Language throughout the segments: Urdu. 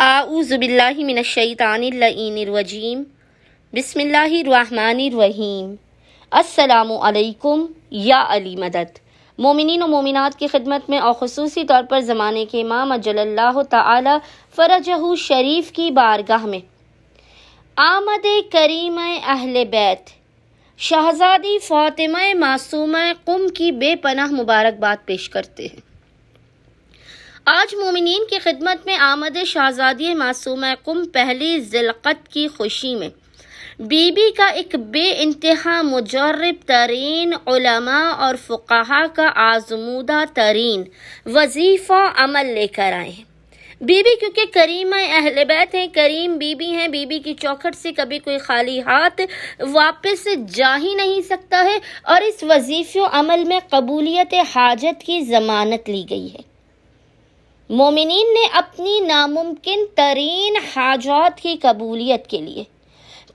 اعوذ باللہ من الشیطان اللعین الرجیم بسم اللہ الرحمن الرحیم السلام علیکم یا علی مدد۔ مومنین و مومنات کی خدمت میں اور خصوصی طور پر زمانے کے امام اجل اللہ تعالی فرجہ شریف کی بارگاہ میں آمد کریم اہل بیت شہزادی فاطمہ معصومہ قم کی بے پناہ مبارکباد پیش کرتے ہیں۔ آج مومنین کی خدمت میں آمد شہزادی معصومہ قم پہلی ذی القعدہ کی خوشی میں بی بی کا ایک بے انتہا مجرب ترین علماء اور فقہا کا آزمودہ ترین وظیفہ عمل لے کر آئے ہیں۔ بی بی کیونکہ کریمہ اہل بیت ہیں، کریم بی بی ہیں، بی بی کی چوکھٹ سے کبھی کوئی خالی ہاتھ واپس جا ہی نہیں سکتا ہے، اور اس وظیفہ عمل میں قبولیت حاجت کی ضمانت لی گئی ہے۔ مومنین نے اپنی ناممکن ترین حاجات کی قبولیت کے لیے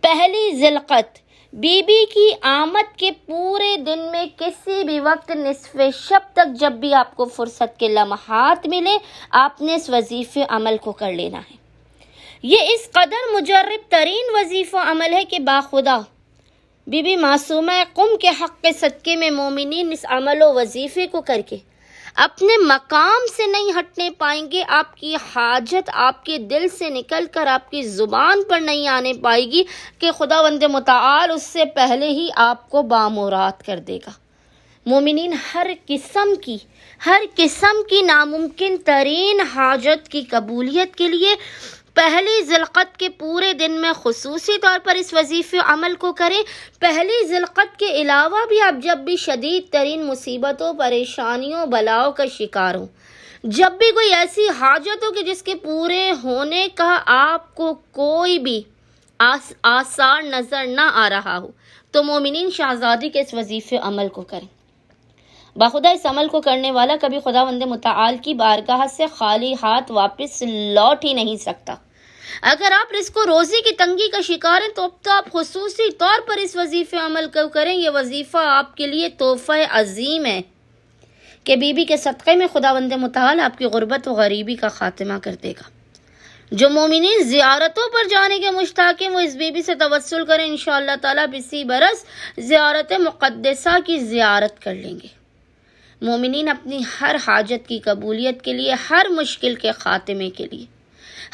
پہلی ذی القعدہ بی بی کی آمد کے پورے دن میں کسی بھی وقت نصف شب تک جب بھی آپ کو فرصت کے لمحات ملے، آپ نے اس وظیفہ عمل کو کر لینا ہے۔ یہ اس قدر مجرب ترین وظیفہ عمل ہے کہ باخدا بی بی معصومہ قم کے حق کے صدقے میں مومنین اس عمل و وظیفے کو کر کے اپنے مقام سے نہیں ہٹنے پائیں گے۔ آپ کی حاجت آپ کے دل سے نکل کر آپ کی زبان پر نہیں آنے پائے گی کہ خداوند متعال اس سے پہلے ہی آپ کو بامراد کر دے گا۔ مومنین ہر قسم کی ناممکن ترین حاجت کی قبولیت کے لیے پہلی ذی القعدہ کے پورے دن میں خصوصی طور پر اس وظیفہ عمل کو کریں۔ پہلی ذی القعدہ کے علاوہ بھی آپ جب بھی شدید ترین مصیبتوں، پریشانیوں، بلاؤں کا شکار ہوں، جب بھی کوئی ایسی حاجت ہو کہ جس کے پورے ہونے کا آپ کو کوئی بھی آثار نظر نہ آ رہا ہو، تو مومنین شہزادی کے اس وظیفہ عمل کو کریں۔ باخدا اس عمل کو کرنے والا کبھی خداوند متعال کی بارگاہ سے خالی ہاتھ واپس لوٹ ہی نہیں سکتا۔ اگر آپ رزق و روزی کی تنگی کا شکار ہیں تو اب تو آپ خصوصی طور پر اس وظیفہ عمل کو کریں۔ یہ وظیفہ آپ کے لیے تحفہ عظیم ہے کہ بی بی کے صدقے میں خداوند متعال آپ کی غربت و غریبی کا خاتمہ کر دے گا۔ جو مومنین زیارتوں پر جانے کے مشتاق ہیں وہ اس بی بی سے توسل کریں، انشاءاللہ تعالیٰ اسی برس زیارت مقدسہ کی زیارت کر لیں گے۔ مومنین اپنی ہر حاجت کی قبولیت کے لیے، ہر مشکل کے خاتمے کے لیے،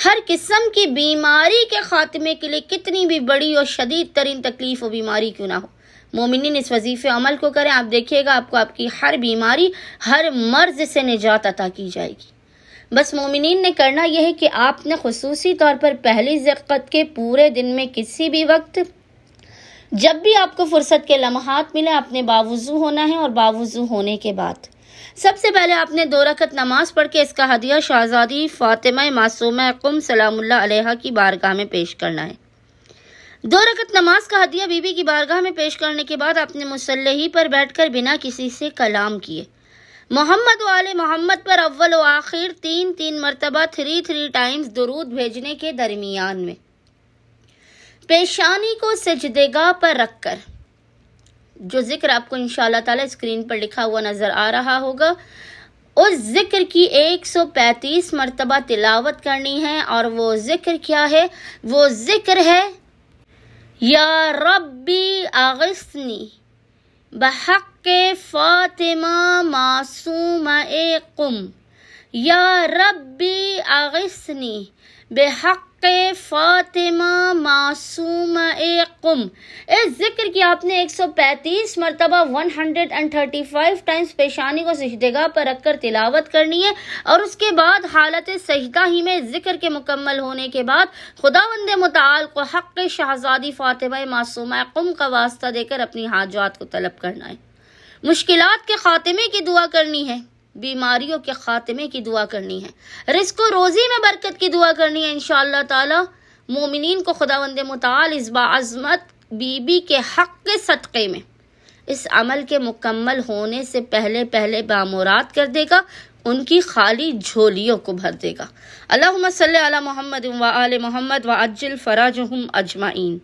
ہر قسم کی بیماری کے خاتمے کے لیے، کتنی بھی بڑی اور شدید ترین تکلیف و بیماری کیوں نہ ہو، مومنین اس وظیفہ عمل کو کریں۔ آپ دیکھیے گا آپ کو آپ کی ہر بیماری، ہر مرض سے نجات عطا کی جائے گی۔ بس مومنین نے کرنا یہ ہے کہ آپ نے خصوصی طور پر پہلی ذی القعدہ کے پورے دن میں کسی بھی وقت جب بھی آپ کو فرصت کے لمحات ملے، آپ نے باوضو ہونا ہے، اور باوضو ہونے کے بعد سب سے پہلے آپ نے 2 رکعت نماز پڑھ کے اس کا ہدیہ شہزادی فاطمہ معصومہ قم سلام اللہ علیہا کی بارگاہ میں پیش کرنا ہے۔ 2 رکعت نماز کا ہدیہ بی بی کی بارگاہ میں پیش کرنے کے بعد آپ نے مصلی پر بیٹھ کر بنا کسی سے کلام کیے محمد و آل محمد پر اول و آخر 3 مرتبہ 3 ٹائمز درود بھیجنے کے درمیان میں پیشانی کو سجدگاہ پر رکھ کر، جو ذکر آپ کو انشاءاللہ تعالی اسکرین پر لکھا ہوا نظر آ رہا ہوگا، اس ذکر کی 135 مرتبہ تلاوت کرنی ہے۔ اور وہ ذکر کیا ہے؟ وہ ذکر ہے یا ربی اغثنی بحق فاطمہ معصومہ قم، یا ربی اغثنی بحق فاطمہ معصومہ قم۔ اس ذکر کی آپ نے 135 مرتبہ 135 ٹائمز پیشانی کو سجدگاہ پر رکھ کر تلاوت کرنی ہے، اور اس کے بعد حالت سجدہ ہی میں ذکر کے مکمل ہونے کے بعد خداوند متعال کو حق شہزادی فاطمہ معصومہ قم کا واسطہ دے کر اپنی حاجات کو طلب کرنا ہے۔ مشکلات کے خاتمے کی دعا کرنی ہے، بیماریوں کے خاتمے کی دعا کرنی ہے، رزق و روزی میں برکت کی دعا کرنی ہے۔ انشاءاللہ تعالی مومنین کو خداوند متعال اس باعظمت بی بی کے حق کے صدقے میں اس عمل کے مکمل ہونے سے پہلے بامراد کر دے گا، ان کی خالی جھولیوں کو بھر دے گا۔ اللہم صلی علی محمد و آل محمد وعجل فراجہم اجمعین۔